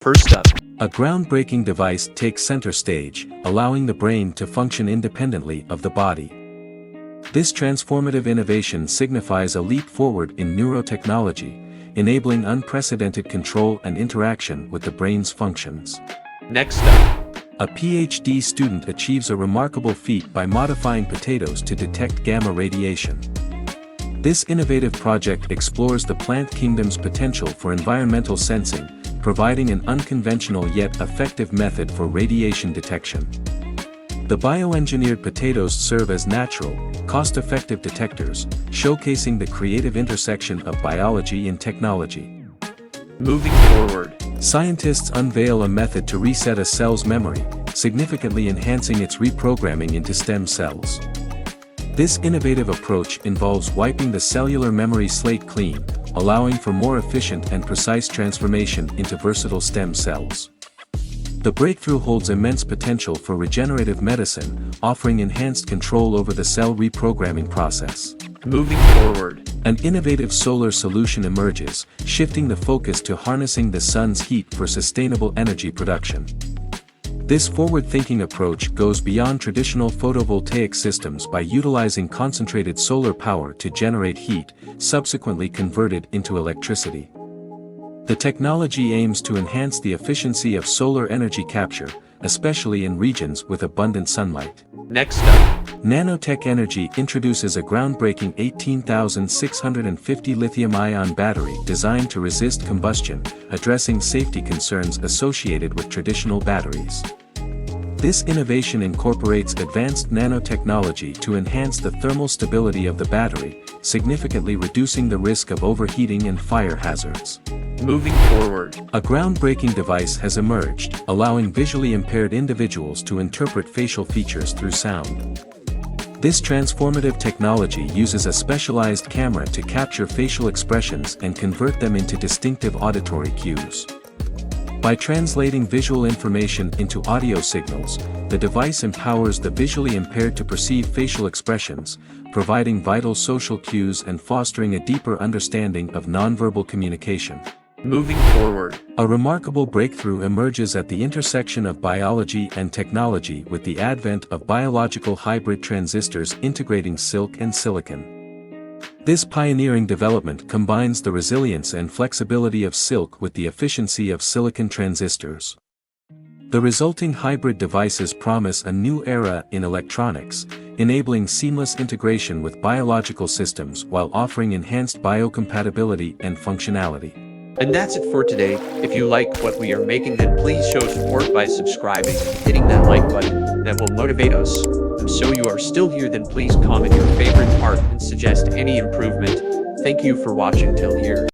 First up, A groundbreaking device takes center stage, allowing the brain to function independently of the body. This transformative innovation signifies a leap forward in neurotechnology, enabling unprecedented control and interaction with the brain's functions. next up, A PhD student achieves a remarkable feat by modifying potatoes to detect gamma radiation. This innovative project explores the plant kingdom's potential for environmental sensing, providing an unconventional yet effective method for radiation detection. The bioengineered potatoes serve as natural, cost-effective detectors, showcasing the creative intersection of biology and technology. moving forward, Scientists unveil a method to reset a cell's memory, significantly enhancing its reprogramming into stem cells. This innovative approach involves wiping the cellular memory slate clean, allowing for more efficient and precise transformation into versatile stem cells. The breakthrough holds immense potential for regenerative medicine, offering enhanced control over the cell reprogramming process. moving forward, An innovative solar solution emerges, shifting the focus to harnessing the sun's heat for sustainable energy production. This forward-thinking approach goes beyond traditional photovoltaic systems by utilizing concentrated solar power to generate heat, subsequently converted into electricity. The technology aims to enhance the efficiency of solar energy capture, especially in regions with abundant sunlight. next up, Nanotech Energy introduces a groundbreaking 18,650 lithium-ion battery designed to resist combustion, addressing safety concerns associated with traditional batteries. This innovation incorporates advanced nanotechnology to enhance the thermal stability of the battery, significantly reducing the risk of overheating and fire hazards. moving forward, A groundbreaking device has emerged, allowing visually impaired individuals to interpret facial features through sound. This transformative technology uses a specialized camera to capture facial expressions and convert them into distinctive auditory cues. By translating visual information into audio signals, the device empowers the visually impaired to perceive facial expressions, providing vital social cues and fostering a deeper understanding of nonverbal communication. moving forward, A remarkable breakthrough emerges at the intersection of biology and technology with the advent of biological hybrid transistors integrating silk and silicon. This pioneering development combines the resilience and flexibility of silk with the efficiency of silicon transistors. The resulting hybrid devices promise a new era in electronics, enabling seamless integration with biological systems while offering enhanced biocompatibility and functionality. And that's it for today. If you like what we are making, then please show support by subscribing and hitting that like button. That will motivate us. And so you are still here, then please comment your favorite part and suggest any improvement. Thank you for watching till here.